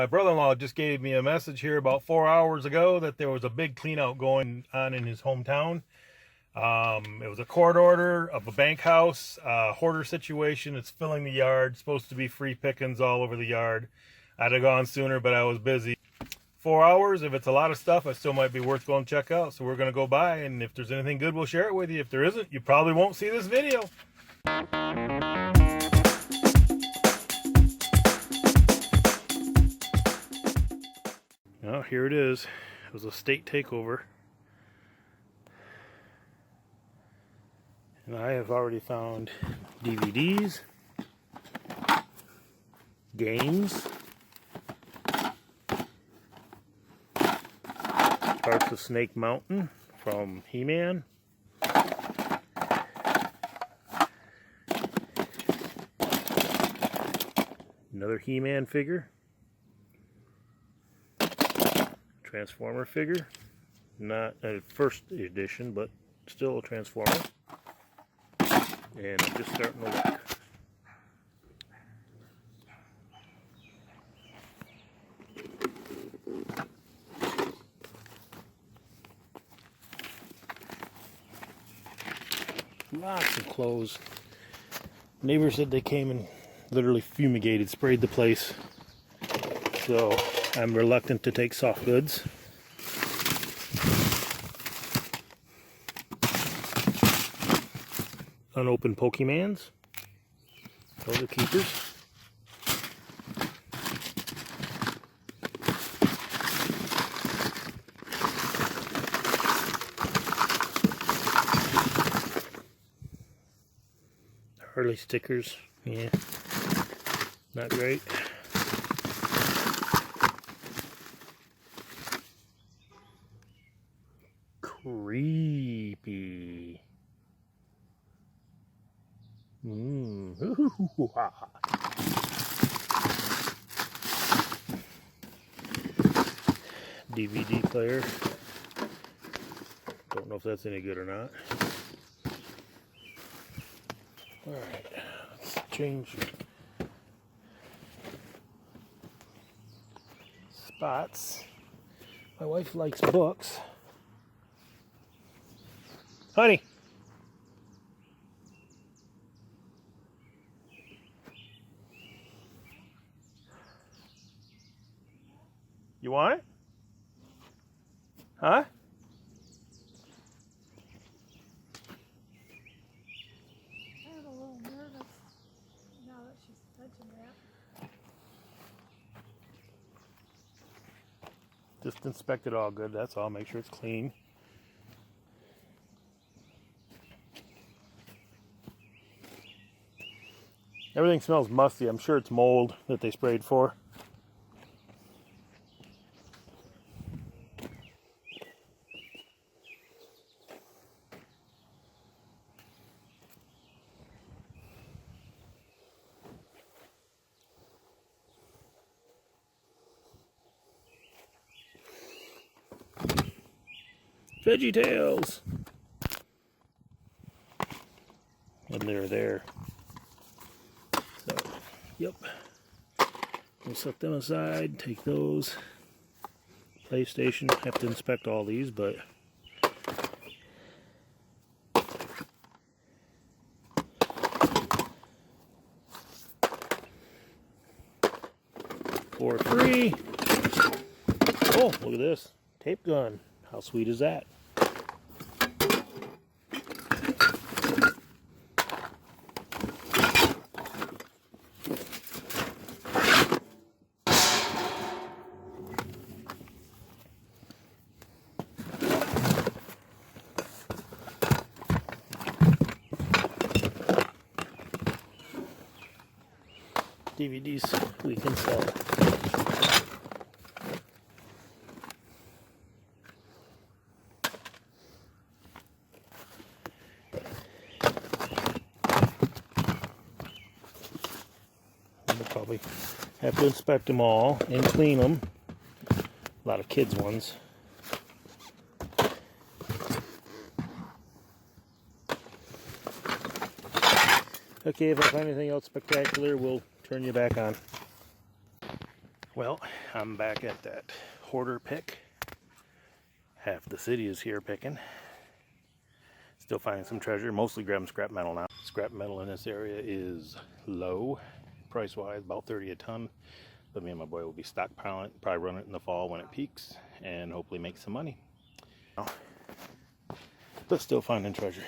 My brother-in-law just gave me a message here about 4 hours ago that there was a big clean out going on in his hometown. It was a court order of a bank house, hoarder situation. It's filling the yard, supposed to be free pickings all over the yard. I'd have gone sooner, but I was busy. 4 hours, if it's a lot of stuff, it still might be worth going to check out. So we're going to go by, and if there's anything good, we'll share it with you. If there isn't, you probably won't see this video. Now, here it is. It was a state takeover. And I have already found DVDs, games, parts of Snake Mountain from He-Man, another He-Man figure, Transformer figure, not a first edition, but still a Transformer. And I'm just starting to look. Lots of clothes. Neighbors said they came and literally fumigated, sprayed the place. So I'm reluctant to take soft goods. Unopened Pokemans. Those are keepers. Harley stickers. Yeah. Not great. Creepy. DVD player. Don't know if that's any good or not. Alright, let's change spots. My wife likes books. Honey! You want it? Huh? I'm a little nervous now that she's touching that. Just inspect it all good, that's all. Make sure it's clean. Everything smells musty. I'm sure it's mold that they sprayed for. Veggie Tales! And they're there. So, yep. We'll set them aside, take those. PlayStation, have to inspect all these, but for free. Oh, look at this. Tape gun. How sweet is that? DVDs we can sell. We'll probably have to inspect them all and clean them. A lot of kids' ones. Okay, if I find anything else spectacular, we'll turn you back on. Well, I'm back at that hoarder pick. Half the city is here picking. Still finding some treasure, mostly grabbing scrap metal now. Scrap metal in this area is low, price-wise, about 30 a ton. But me and my boy will be stockpiling it, probably run it in the fall when it peaks, and hopefully make some money. But still finding treasure.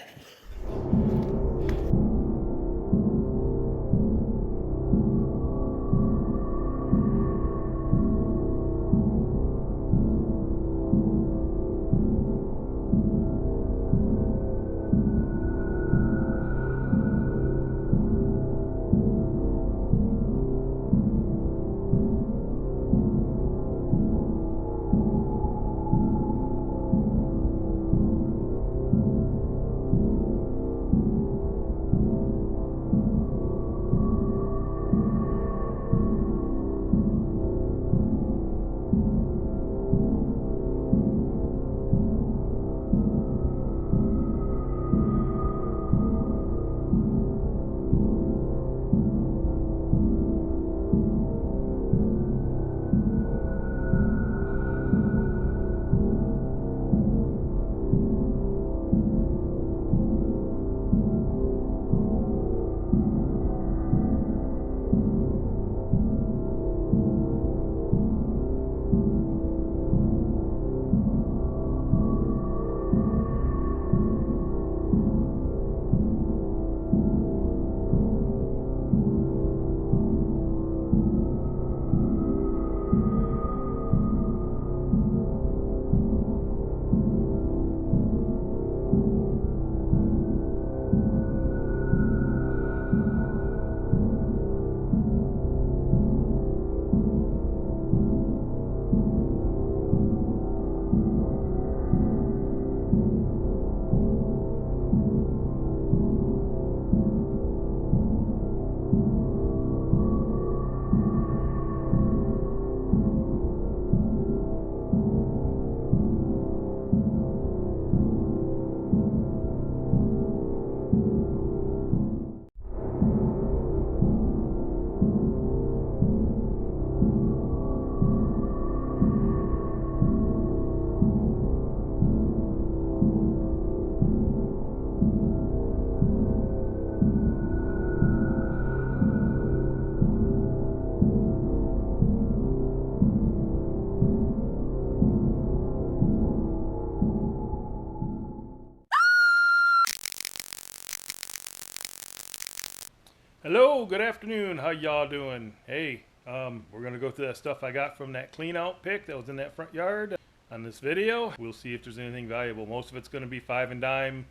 Hello, good afternoon. How y'all doing? Hey, we're gonna go through that stuff I got from that clean out pick that was in that front yard on this video. We'll see if there's anything valuable. Most of it's gonna be 5 and dime,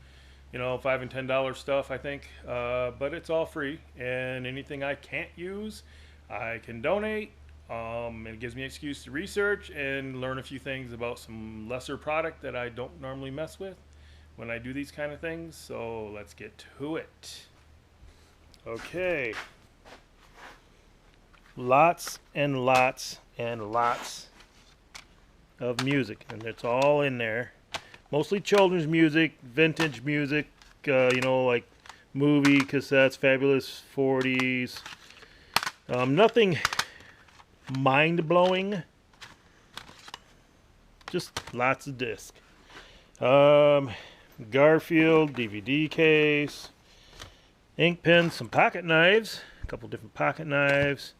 you know, $5 and $10 stuff, I think. But it's all free, and anything I can't use, I can donate. It gives me an excuse to research and learn a few things about some lesser product that I don't normally mess with when I do these kind of things. So let's get to it. Okay, lots and lots and lots of music, and it's all in there. Mostly children's music, vintage music, you know, like movie cassettes, fabulous 40s. Nothing mind-blowing, just lots of discs. Garfield DVD case. Ink pens, some pocket knives, a couple different pocket knives.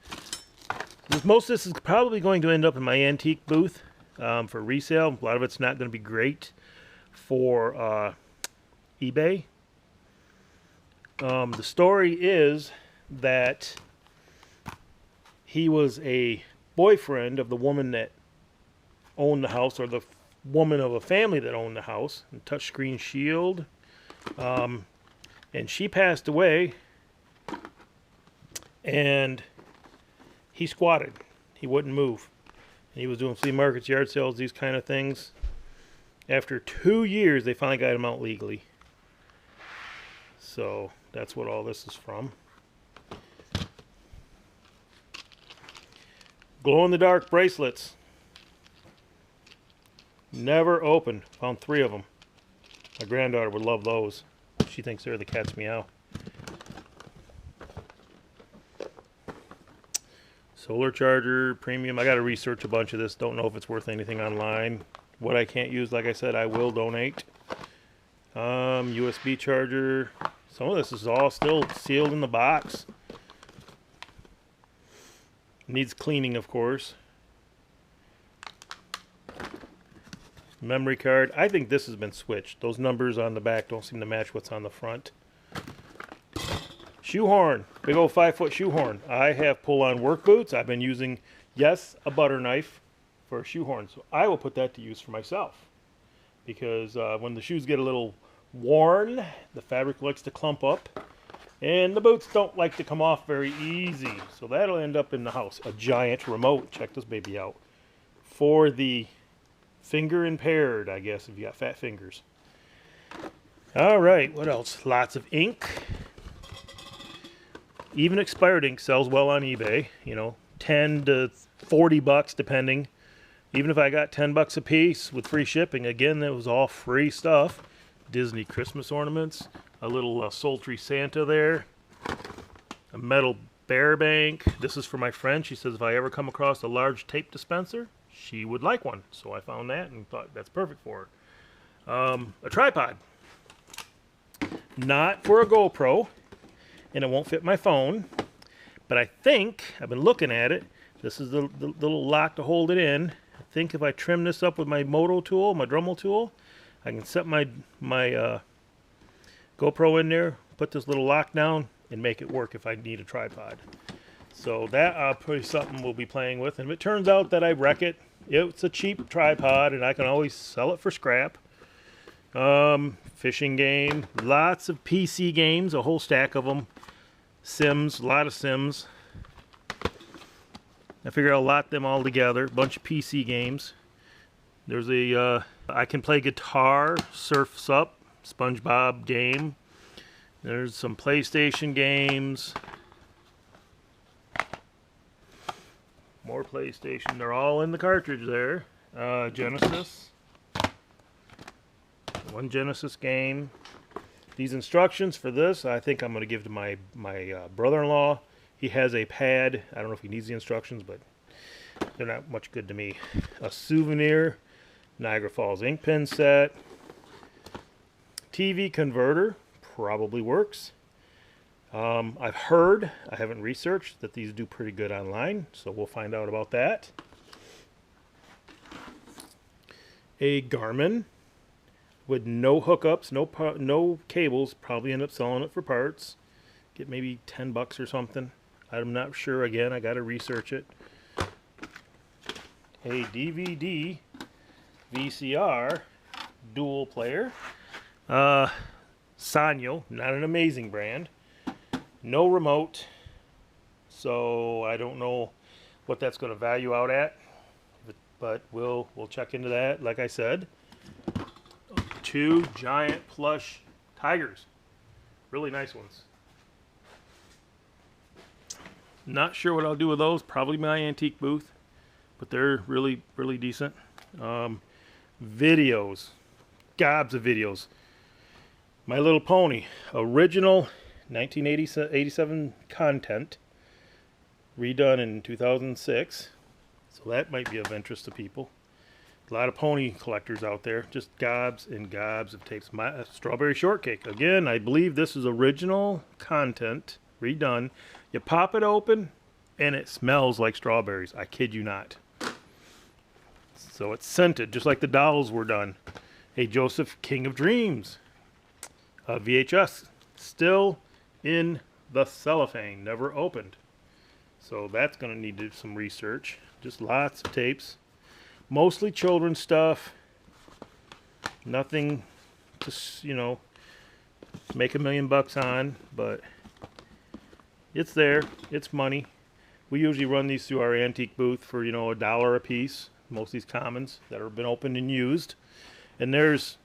Most of this is probably going to end up in my antique booth for resale. A lot of it's not going to be great for eBay. The story is that he was a boyfriend of the woman that owned the house, or the woman of a family that owned the house. A touchscreen Shield. And she passed away, and he squatted. He wouldn't move. And he was doing flea markets, yard sales, these kind of things. After 2 years, they finally got him out legally. So that's what all this is from. Glow-in-the-dark bracelets. Never opened. Found 3 of them. My granddaughter would love those. She thinks they're the cat's meow. So Solar charger, premium. I got to research a bunch of this. Don't know if it's worth anything online. What I can't use, like I said, I will donate. USB charger. Some of this is all still sealed in the box. Needs cleaning, of course. Memory card. I think this has been switched. Those numbers on the back don't seem to match what's on the front. Shoehorn. Big old 5-foot shoehorn. I have pull-on work boots. I've been using, yes, a butter knife for a shoehorn. So I will put that to use for myself. Because when the shoes get a little worn, the fabric likes to clump up. And the boots don't like to come off very easy. So that'll end up in the house. A giant remote. Check this baby out. For the finger impaired, I guess, if you got fat fingers. All right, what else? Lots of ink. Even expired ink sells well on eBay. You know, 10 to 40 bucks depending. Even if I got 10 bucks a piece with free shipping, again, that was all free stuff. Disney Christmas ornaments, a little sultry Santa there, a metal bear bank. This is for my friend. She says if I ever come across a large tape dispenser, she would like one. So I found that and thought that's perfect for her. A tripod. Not for a GoPro, and it won't fit my phone, but I think, I've been looking at it, this is the little lock to hold it in. I think if I trim this up with my Moto tool, my Dremel tool, I can set my GoPro in there, put this little lock down, and make it work if I need a tripod. So that probably something we'll be playing with. And if it turns out that I wreck it, it's a cheap tripod, and I can always sell it for scrap. Fishing game, lots of PC games, a whole stack of them. Sims, a lot of Sims. I figured I'll lot them all together. Bunch of PC games. There's a I can play guitar, Surf's Up, SpongeBob game. There's some PlayStation games. More PlayStation. They're all in the cartridge there. Genesis. One Genesis game. These instructions for this, I think I'm going to give to my brother-in-law. He has a pad. I don't know if he needs the instructions, but they're not much good to me. A souvenir. Niagara Falls ink pen set. TV converter. Probably works. I've heard, I haven't researched, that these do pretty good online, so we'll find out about that. A Garmin with no hookups, no cables. Probably end up selling it for parts. Get maybe 10 bucks or something. I'm not sure. Again, I got to research it. A DVD VCR dual player. Sanyo, not an amazing brand. No remote, so I don't know what that's going to value out at, but we'll check into that. Like I said, 2 giant plush tigers, really nice ones. Not sure what I'll do with those. Probably my antique booth, but they're really decent. Videos, gobs of videos. My Little Pony, original 1987 content, redone in 2006, so that might be of interest to people. A lot of pony collectors out there, just gobs and gobs of tapes. My Strawberry Shortcake, again, I believe this is original content, redone. You pop it open, and it smells like strawberries. I kid you not. So it's scented, just like the dolls were done. A Joseph King of Dreams, VHS, still in the cellophane, never opened. So that's going to need to do some research. Just lots of tapes. Mostly children's stuff. Nothing to, you know, make $1 million on, but it's there. It's money. We usually run these through our antique booth for, you know, $1 a piece. Most of these commons that have been opened and used. And there's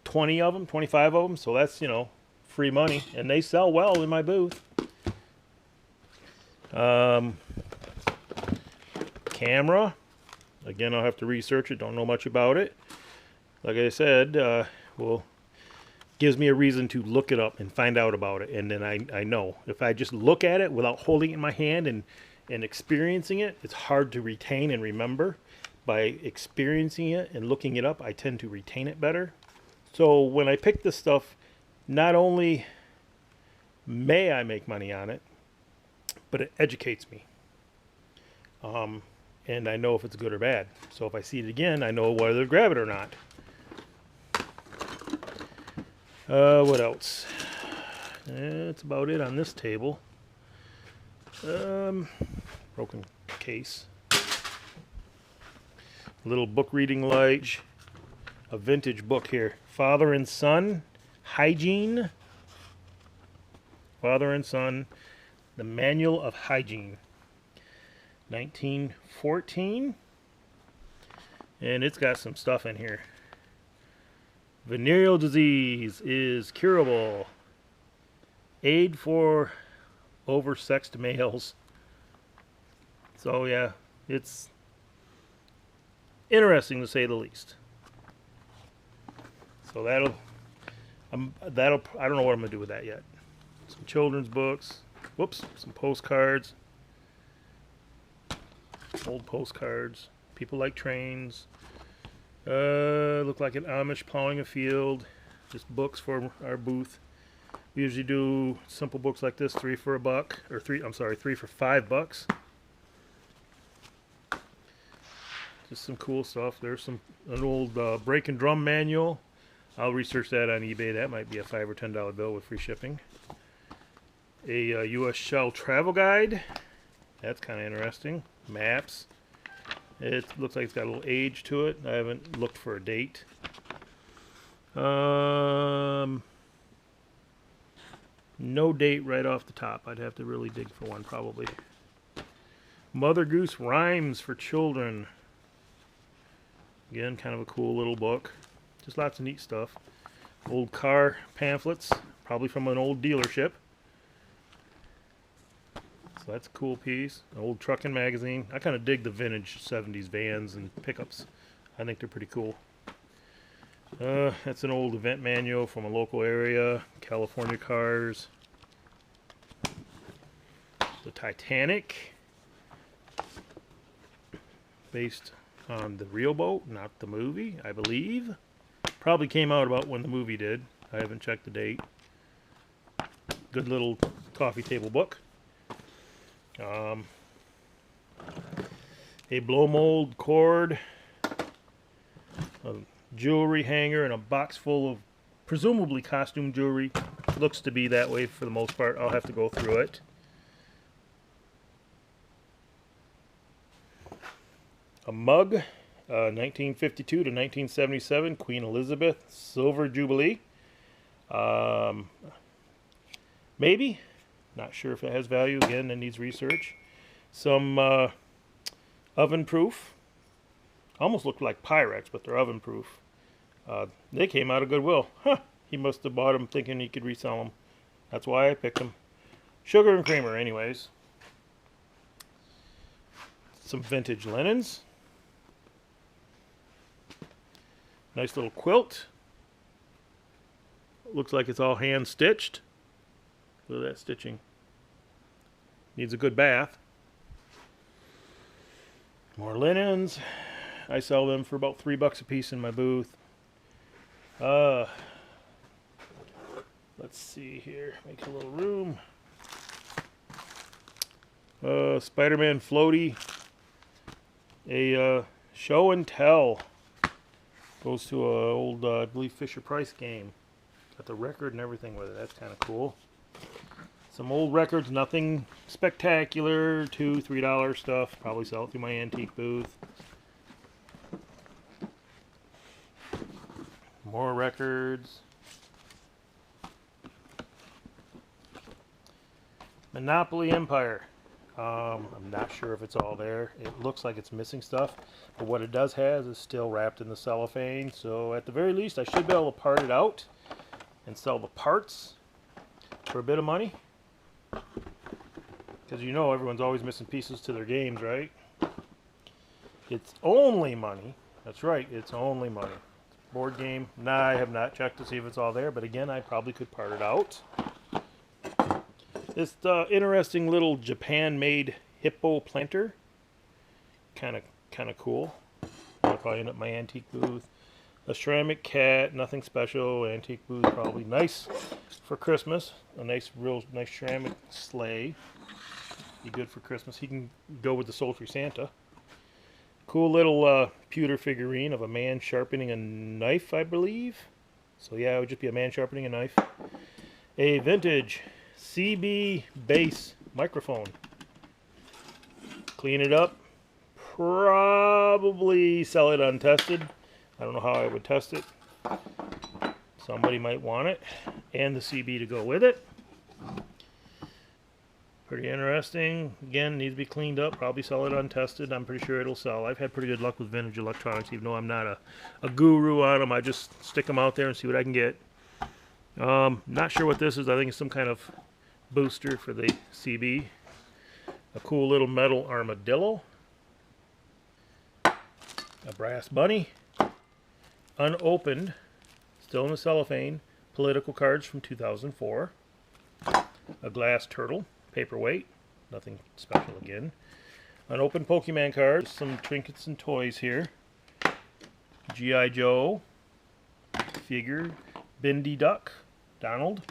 20 of them, 25 of them, so that's, you know, free money, and they sell well in my booth. Camera, again, I'll have to research it, don't know much about it. Like I said, well, gives me a reason to look it up and find out about it, and then I know. If I just look at it without holding it in my hand and and experiencing it, it's hard to retain and remember. By experiencing it and looking it up, I tend to retain it better. So when I pick this stuff, not only may I make money on it, but it educates me. And I know if it's good or bad. So if I see it again, I know whether to grab it or not. What else? That's about it on this table. Broken case. Little book reading light. A vintage book here. Father and Son Hygiene. Father and Son, The Manual of Hygiene. 1914. And it's got some stuff in here. Venereal disease is curable. Aid for oversexed males. So yeah, it's interesting to say the least. So I don't know what I'm gonna do with that yet. Some children's books. Whoops, some postcards. Old postcards. People like trains. Look like an Amish plowing a field. Just books for our booth. We usually do simple books like this, 3 for $1, or 3 for $5. Just some cool stuff. There's an old brake and drum manual. I'll research that on eBay. That might be a $5 or $10 bill with free shipping. A U.S. Shell travel guide. That's kind of interesting. Maps. It looks like it's got a little age to it. I haven't looked for a date. No date right off the top. I'd have to really dig for one probably. Mother Goose Rhymes for Children. Again, kind of a cool little book. Just lots of neat stuff. Old car pamphlets, probably from an old dealership. So that's a cool piece. An old trucking magazine. I kind of dig the vintage 70s vans and pickups. I think they're pretty cool. That's an old event manual from a local area. California cars. The Titanic. Based on the real boat, not the movie, I believe. Probably came out about when the movie did. I haven't checked the date. Good little coffee table book. A blow mold cord. A jewelry hanger and a box full of presumably costume jewelry. Looks to be that way for the most part. I'll have to go through it. A mug, 1952 to 1977, Queen Elizabeth Silver Jubilee. Maybe. Not sure if it has value. Again, it needs research. Some oven proof. Almost look like Pyrex, but they're oven proof. They came out of Goodwill. Huh. He must have bought them thinking he could resell them. That's why I picked them. Sugar and creamer, anyways. Some vintage linens. Nice little quilt. Looks like it's all hand stitched. Look at that stitching. Needs a good bath. More linens. I sell them for about $3 a piece in my booth. Let's see here. Make a little room. Spider-Man floaty. A show and tell. Goes to a old, I believe, Fisher-Price game. Got the record and everything with it. That's kind of cool. Some old records, nothing spectacular. $2, $3 stuff. Probably sell it through my antique booth. More records. Monopoly Empire. I'm not sure if it's all there. It looks like it's missing stuff, but what it does has is still wrapped in the cellophane. So at the very least, I should be able to part it out and sell the parts for a bit of money. Because you know everyone's always missing pieces to their games, right? It's only money. That's right, it's only money. Board game. Nah, I have not checked to see if it's all there, but again, I probably could part it out. This interesting little Japan-made hippo planter. Kind of cool. I'll probably end up my antique booth. A ceramic cat, nothing special. Antique booth, probably nice for Christmas. A real nice ceramic sleigh. Be good for Christmas. He can go with the sultry Santa. Cool little pewter figurine of a man sharpening a knife, I believe. So yeah, it would just be a man sharpening a knife. A vintage CB bass microphone. Clean it up. Probably sell it untested. I don't know how I would test it. Somebody might want it. And the CB to go with it. Pretty interesting. Again, needs to be cleaned up. Probably sell it untested. I'm pretty sure it'll sell. I've had pretty good luck with vintage electronics, even though I'm not a guru on them. I just stick them out there and see what I can get. Not sure what this is. I think it's some kind of booster for the CB. A cool little metal armadillo. A brass bunny. Unopened, still in the cellophane, political cards from 2004. A glass turtle, paperweight, nothing special again. Unopened Pokemon cards, some trinkets and toys here. G.I. Joe, figure, Bendy Duck, Donald.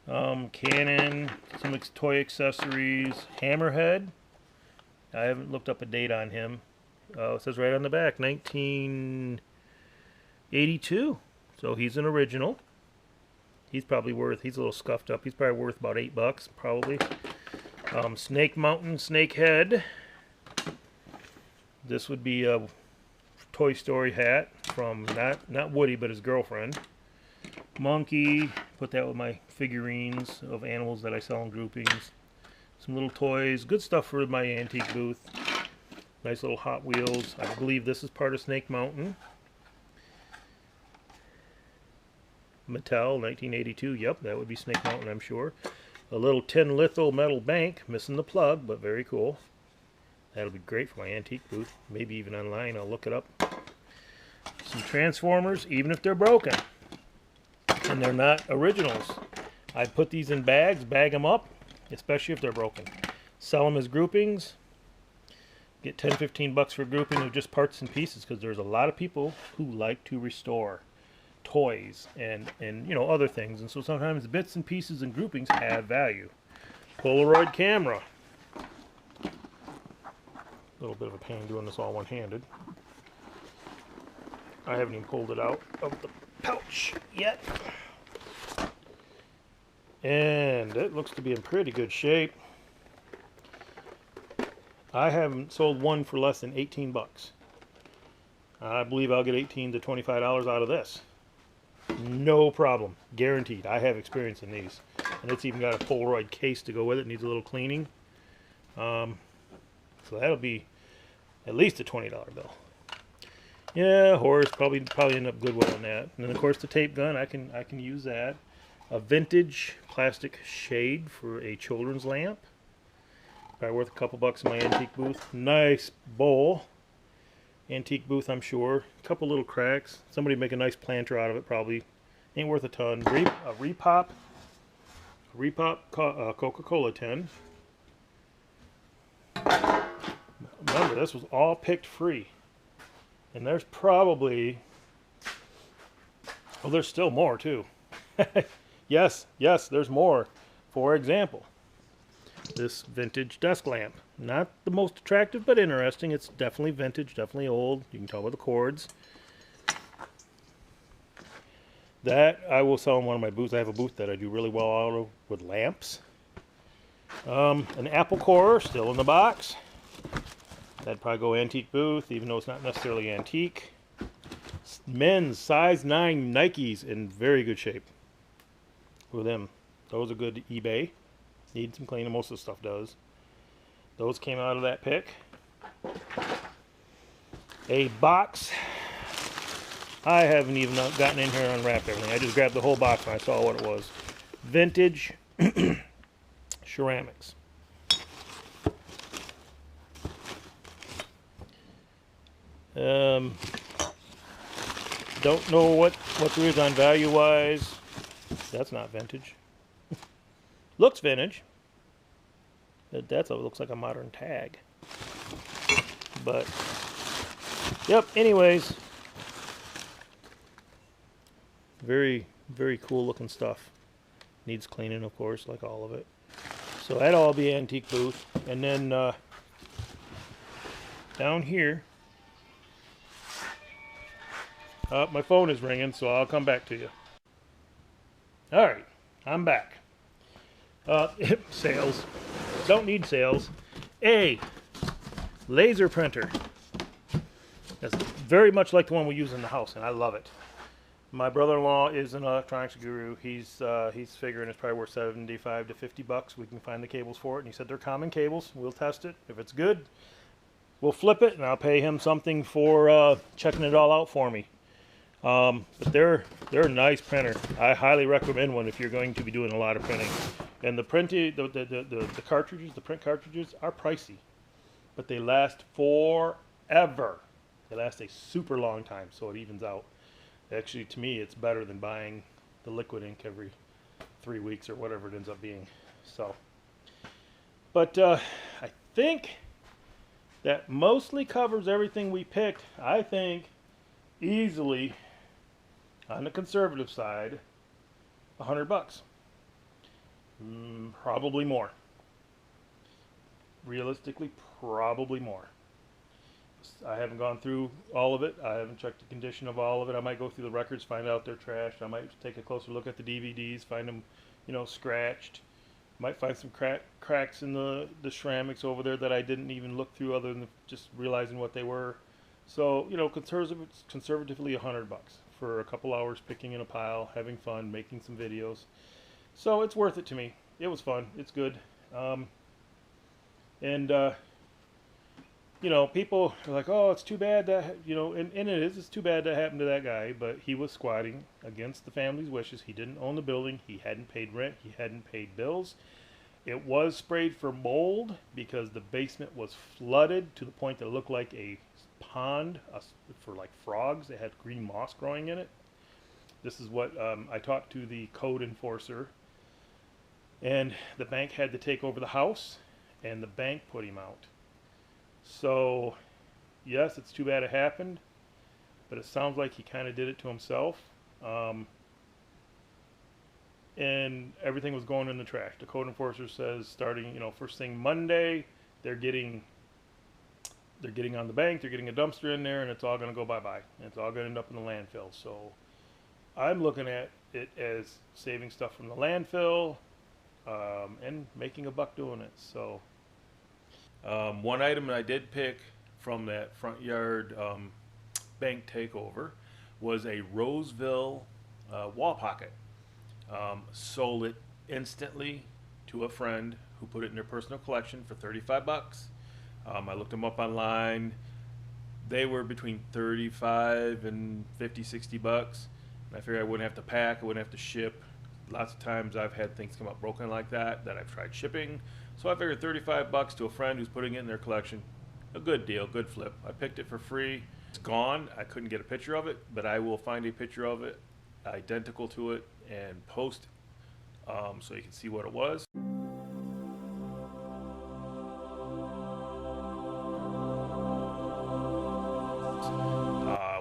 Cannon, some toy accessories, Hammerhead. I haven't looked up a date on him. It says right on the back, 1982. So he's an original. He's probably worth, he's a little scuffed up. He's probably worth about $8, probably. Snake Mountain Snake Head. This would be a Toy Story hat from not Woody, but his girlfriend. Monkey. Put that with my figurines of animals that I sell in groupings. Some little toys. Good stuff for my antique booth. Nice little Hot Wheels. I believe this is part of Snake Mountain. Mattel, 1982. Yep, that would be Snake Mountain, I'm sure. A little tin litho metal bank. Missing the plug, but very cool. That'll be great for my antique booth. Maybe even online. I'll look it up. Some Transformers, even if they're broken. And they're not originals. I put these in bags, bag them up, especially if they're broken. Sell them as groupings. Get 10-15 bucks for a grouping of just parts and pieces, because there's a lot of people who like to restore toys and you know, other things, and so sometimes bits and pieces and groupings have value. Polaroid camera. A little bit of a pain doing this all one-handed. I haven't even pulled it out of the pouch yet. And it looks to be in pretty good shape. I haven't sold one for less than 18 bucks. I believe I'll get $18 to $25 out of this. No problem. Guaranteed. I have experience in these. And it's even got a Polaroid case to go with it. Needs a little cleaning. So that'll be at least a $20 bill. Yeah, Horace probably end up Goodwill on that. And then of course the tape gun, I can use that. A vintage plastic shade for a children's lamp. Probably worth a couple bucks in my antique booth. Nice bowl. Antique booth, I'm sure. A couple little cracks. Somebody make a nice planter out of it, probably. Ain't worth a ton. A Repop Coca-Cola tin. Remember, this was all picked free. And there's probably... well, there's still more, too. Yes, there's more. For example, this vintage desk lamp. Not the most attractive, but interesting. It's definitely vintage, definitely old. You can tell by the cords. That I will sell in one of my booths. I have a booth that I do really well out of with lamps. An Apple Core, still in the box. That'd probably go antique booth, even though it's not necessarily antique. Men's size 9 Nikes in very good shape. With them. Those are good eBay. Need some cleaning. Most of the stuff does. Those came out of that pick. A box. I haven't even gotten in here and unwrapped everything. I just grabbed the whole box when I saw what it was. Vintage ceramics. Don't know what there is on value-wise. That's not vintage. Looks vintage. That's what looks like a modern tag. But, yep, anyways. Very, very cool looking stuff. Needs cleaning, of course, like all of it. So that'll all be antique booth. And then down here, my phone is ringing, so I'll come back to you. All right, I'm back. Sales. Don't need sales. A laser printer. That's very much like the one we use in the house, and I love it. My brother-in-law is an electronics guru. He's figuring it's probably worth 75 to 50 bucks. We can find the cables for it, and he said they're common cables. We'll test it. If it's good, we'll flip it, and I'll pay him something for checking it all out for me. But they're a nice printer. I highly recommend one if you're going to be doing a lot of printing. And the cartridges, the print cartridges, are pricey, but they last forever. They last a super long time, so it evens out. Actually, to me, it's better than buying the liquid ink every 3 weeks or whatever it ends up being. So, but I think that mostly covers everything we picked. I think easily, on the conservative side, $100. Probably more. Realistically, probably more. I haven't gone through all of it. I haven't checked the condition of all of it. I might go through the records, find out they're trashed. I might take a closer look at the DVDs, find them, scratched. Might find some cracks in the ceramics over there that I didn't even look through, other than just realizing what they were. So, conservatively $100 for a couple hours picking in a pile, having fun, making some videos. So it's worth it to me. It was fun. It's good. People are like, oh, it's too bad that, and it is, it's too bad that happened to that guy, but he was squatting against the family's wishes. He didn't own the building. He hadn't paid rent. He hadn't paid bills. It was sprayed for mold because the basement was flooded to the point that it looked like a pond for like frogs. It had green moss growing in it. This is what I talked to the code enforcer, and the bank had to take over the house, and the bank put him out. So, yes, it's too bad it happened, but it sounds like he kind of did it to himself. And everything was going in the trash. The code enforcer says starting, first thing Monday, they're getting on the bank, they're getting a dumpster in there, and it's all going to go bye-bye. And it's all going to end up in the landfill. So I'm looking at it as saving stuff from the landfill and making a buck doing it. So one item I did pick from that front yard bank takeover was a Roseville wall pocket. Sold it instantly to a friend who put it in their personal collection for 35 bucks. I looked them up online. They were between 35 and 50, 60 bucks. And I figured I wouldn't have to pack, I wouldn't have to ship. Lots of times I've had things come up broken like that I've tried shipping. So I figured 35 bucks to a friend who's putting it in their collection. A good deal, good flip. I picked it for free. It's gone. I couldn't get a picture of it, but I will find a picture of it identical to it and post so you can see what it was.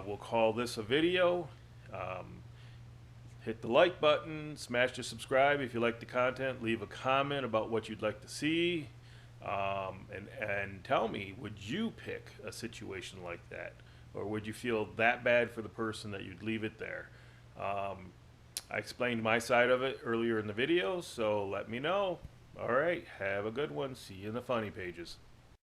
We'll call this a video. Hit the like button, smash the subscribe if you like the content, leave a comment about what you'd like to see, and tell me, would you pick a situation like that? Or would you feel that bad for the person that you'd leave it there? I explained my side of it earlier in the video, so let me know. All right, have a good one. See you in the funny pages.